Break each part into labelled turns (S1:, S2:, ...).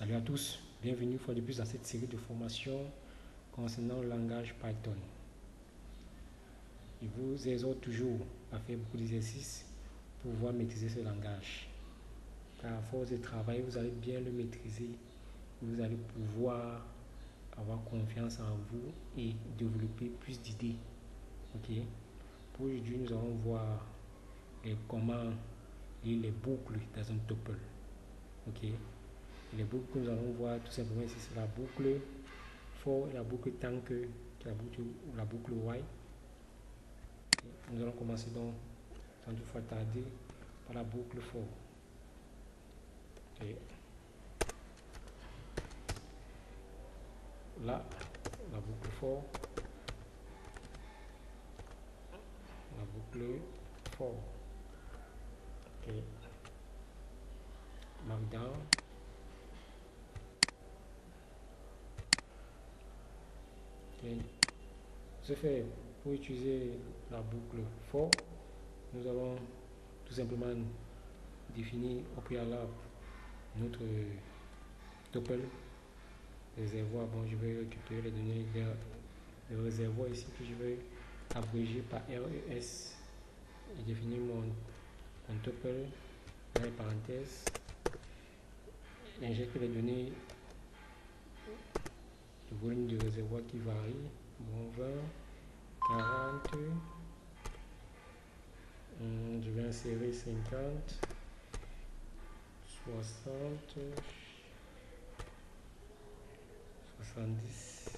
S1: Salut à tous, bienvenue une fois de plus dans cette série de formations concernant le langage Python. Je vous exhorte toujours à faire beaucoup d'exercices pour pouvoir maîtriser ce langage. Car à force de travail, vous allez bien le maîtriser, vous allez pouvoir avoir confiance en vous et développer plus d'idées. Ok. Pour aujourd'hui, nous allons voir comment lire les boucles dans un tuple. Ok. Les boucles que nous allons voir tout simplement ici, c'est la boucle for et la boucle tant que, la boucle while. Nous allons commencer donc sans toutefois tarder par la boucle for. Et là, la boucle for, la boucle for. Ok. Markdown. Okay. Ce fait, pour utiliser la boucle for, nous allons tout simplement définir au préalable notre tuple réservoir. Bon, je vais récupérer les données de réservoir ici que je vais abréger par RES et définir mon tuple dans les parenthèses. Injecte les données de volume de réservoir qui varie. Bon, 20, 40, je vais insérer 50, 60, 70,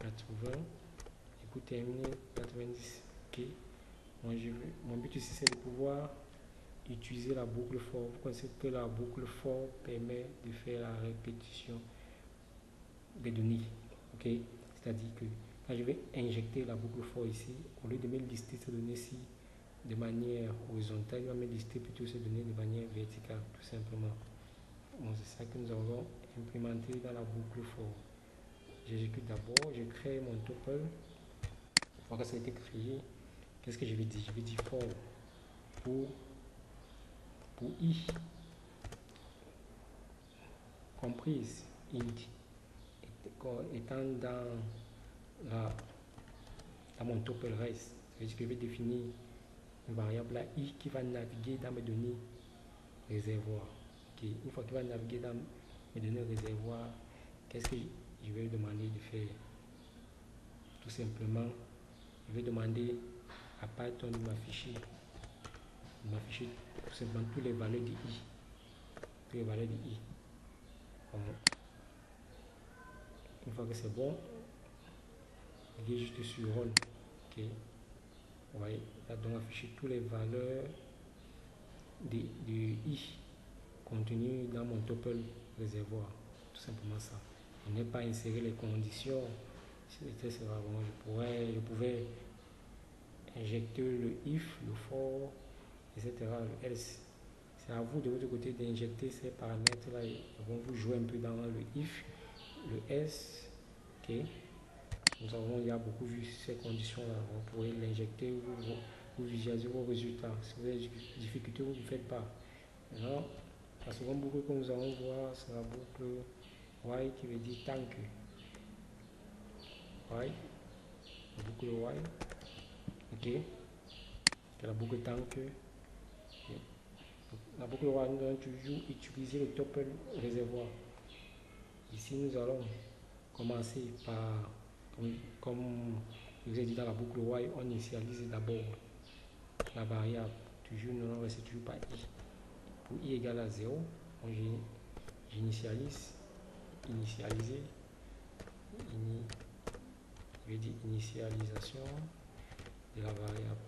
S1: 80, et pour terminer 90. Ok. Mon but ici c'est de pouvoir utiliser la boucle for. Vous connaissez que la boucle for permet de faire la répétition des données. Ok. C'est-à-dire que quand je vais injecter la boucle for ici, au lieu de me lister ces données-ci de manière horizontale, il va me lister plutôt ces données de manière verticale, tout simplement. Bon, c'est ça que nous allons implémenter dans la boucle for. J'exécute d'abord, je crée mon tuple. Une fois que ça a été créé, qu'est-ce que je vais dire? Je vais dire for pour i comprise int étant dans mon tuple reste. Ça veut dire que je vais définir une variable là, i qui va naviguer dans mes données réservoirs. Okay. Une fois qu'il va naviguer dans mes données réservoirs, qu'est-ce que je vais lui demander de faire? Tout simplement, je vais demander à Python de m'afficher tout simplement toutes les valeurs de i. Toutes les valeurs de i. Bon. Une fois que c'est bon, je vais juste sur run. Ok. Vous voyez, il va donc afficher toutes les valeurs de i contenues dans mon tuple réservoir. Tout simplement ça. Je n'ai pas inséré les conditions. C'était vraiment, je pouvais injecter le if, le for, etc. Le else. C'est à vous de votre côté d'injecter ces paramètres là. Ils vont vous jouer un peu dans le if, le else. Ok. Nous avons il y a beaucoup vu ces conditions là. Vous pourrez l'injecter, vous visualisez vos résultats. Si vous avez des difficultés, vous ne faites pas. Maintenant, la seconde boucle que nous allons voir, c'est la boucle while qui veut dire tant que. While, la boucle while. Ok. C'est la boucle tant que. Okay. La boucle while, nous allons toujours utiliser le tuple réservoir. Ici, nous allons commencer par, comme je vous ai dit dans la boucle while, on initialise d'abord la variable. Toujours, nous allons rester toujours par i. Pour i égale à 0, j'initialise, initialiser, je vais dire initialisation de la variable.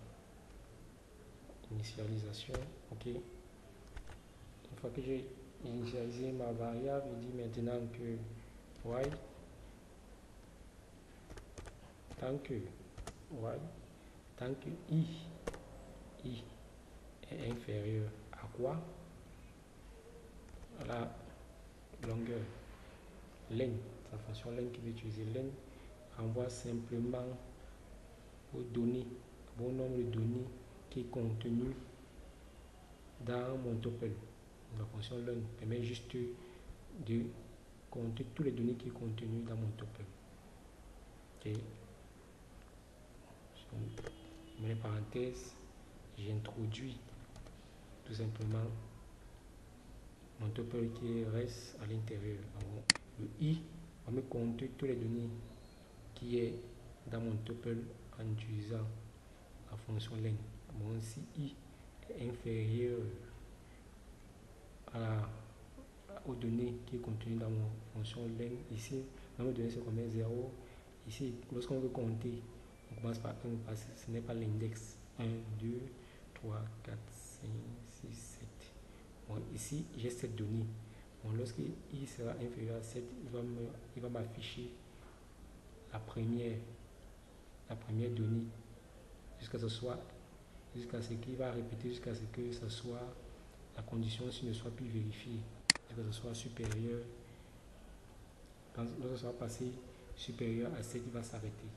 S1: Initialisation, ok. Une fois que j'ai initialisé ma variable, je dis maintenant que while tant que i est inférieur à quoi? À la longueur len, la fonction len qui va utiliser len renvoie simplement aux données, bon nombre de données qui est contenu dans mon tuple. La fonction learn permet juste de compter toutes les données qui sont contenues dans mon tuple. Ok. Je mets les parenthèses, j'introduis tout simplement mon tuple qui reste à l'intérieur. Le i va me compter toutes les données qui est dans mon tuple en utilisant la fonction len. Bon, si i est inférieur aux données qui est contenues dans mon fonction len, ici, dans mes données c'est combien 0. Ici, lorsqu'on veut compter, on commence par 1 parce que ce n'est pas l'index. 1, 2, 3, 4, 5, 6, 7. Bon, ici, j'ai cette donnée. Bon, lorsque i sera inférieur à 7, il va m'afficher la première donnée jusqu'à ce qu'il va répéter jusqu'à ce que ce soit la condition s'il ne soit plus vérifiée, que ce soit supérieur. Lorsque ça va passer supérieur à 7, il va s'arrêter.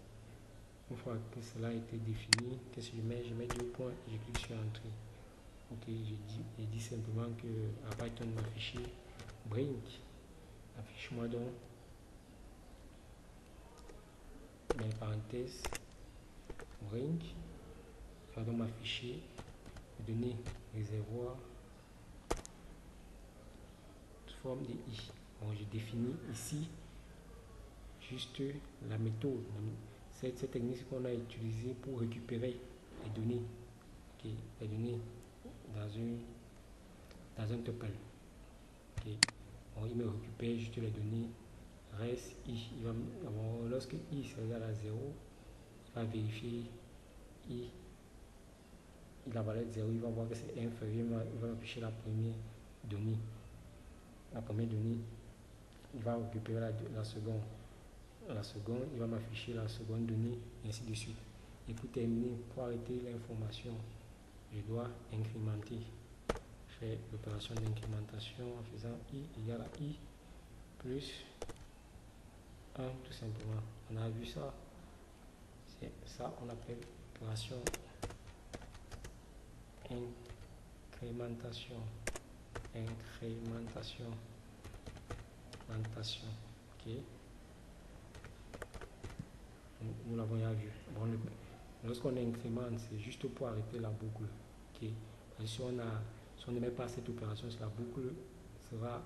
S1: Une fois que cela a été défini, qu'est-ce que je mets? Je mets 2 points et je clique sur Entrée. Ok, je dis simplement que à Python m'afficher bring, affiche-moi donc mes parenthèses bring, il va donc m'afficher les données réservoir sous forme de i. Bon, je définis ici juste la méthode. Cette technique qu'on a utilisée pour récupérer les données, okay, les données dans un tuple. Okay. Bon, il me récupère juste les données, reste i. Lorsque i sera égal à 0, il va vérifier i, la valeur de 0, il va voir que c'est inférieur, il va afficher la première donnée. Il va récupérer la seconde. La seconde, il va m'afficher la seconde donnée, et ainsi de suite. Et pour terminer, pour arrêter l'information, je dois incrémenter. Je fais l'opération d'incrémentation en faisant i égale à i plus 1 tout simplement. On a vu ça. C'est ça on appelle l'opération incrémentation. Ok. Nous l'avons déjà vu. Bon, lorsqu'on incrémente, c'est juste pour arrêter la boucle. Okay. Si on ne met pas cette opération sur la boucle, sera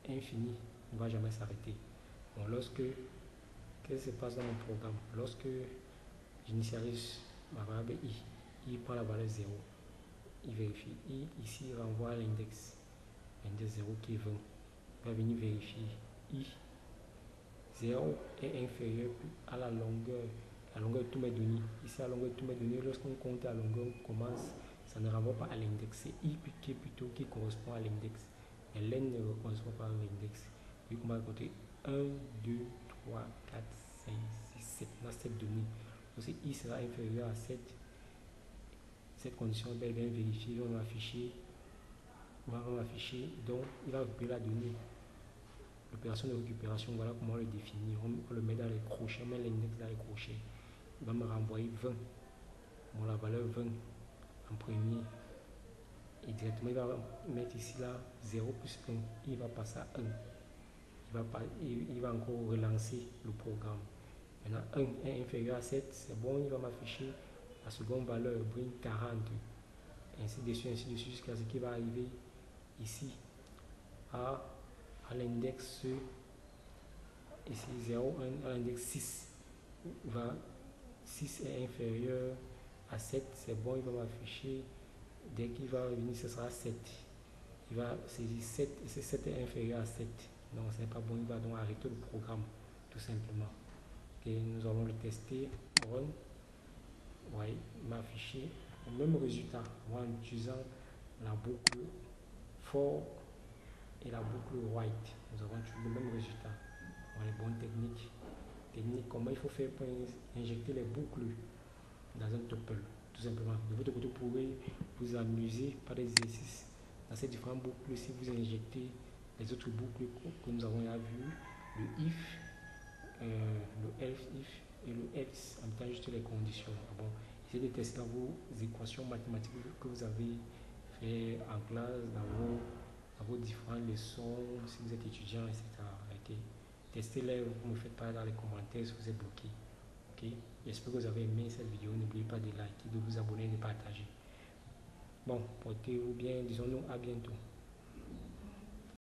S1: infini, ne va jamais s'arrêter. Bon, qu'est-ce qui se passe dans mon programme? Lorsque j'initialise ma variable i prend la valeur 0, il vérifie i, ici il renvoie à l'index 0 qui est 20. Il va venir vérifier i 0 est inférieur à la longueur de tous mes données. Ici, la longueur de tous mes données, lorsqu'on compte la longueur, on commence, ça ne renvoie pas à l'index. C'est i qui correspond à l'index. Mais len ne correspond pas à l'index. Vu qu'on va compter 1, 2, 3, 4, 5, 6, 7. Dans cette donnée. Donc, si i sera inférieur à 7, cette condition est bien vérifiée. On va afficher, donc il va récupérer la donnée. L'opération de récupération, voilà comment on le définit. On le met dans les crochets, on met l'index dans les crochets. Il va me renvoyer 20. Bon, la valeur 20 en premier. Et directement, il va mettre ici là 0 plus 1. Il va passer à 1. Il va encore relancer le programme. Maintenant, 1 est inférieur à 7. C'est bon, il va m'afficher la seconde valeur, bring 40. Ainsi de suite, jusqu'à ce qu'il va arriver ici à l'index ici 0, 1, à l'index 6. 6 est inférieur à 7, c'est bon, il va m'afficher, dès qu'il va revenir, ce sera 7. Il va saisir 7, et ce 7 est inférieur à 7. Donc, ce n'est pas bon, il va donc arrêter le programme, tout simplement. Et nous allons le tester. Run. Oui, il m'a affiché le même résultat, en utilisant la boucle for et la boucle white. Nous avons le même résultat. Les bonnes techniques. Comment il faut faire pour injecter les boucles dans un tuple, tout simplement. De votre côté, vous pourrez vous amuser par des exercices dans ces différentes boucles. Si vous injectez les autres boucles que nous avons déjà vues, le if, le else if et le else, en mettant juste les conditions. Bon, essayez de tester vos équations mathématiques que vous avez faire en classe, dans vos différentes leçons, si vous êtes étudiant, etc. Testez-les, vous me faites pas dans les commentaires si vous êtes bloqué. Ok? J'espère que vous avez aimé cette vidéo. N'oubliez pas de liker, de vous abonner, de partager. Bon, portez-vous bien. Disons-nous à bientôt.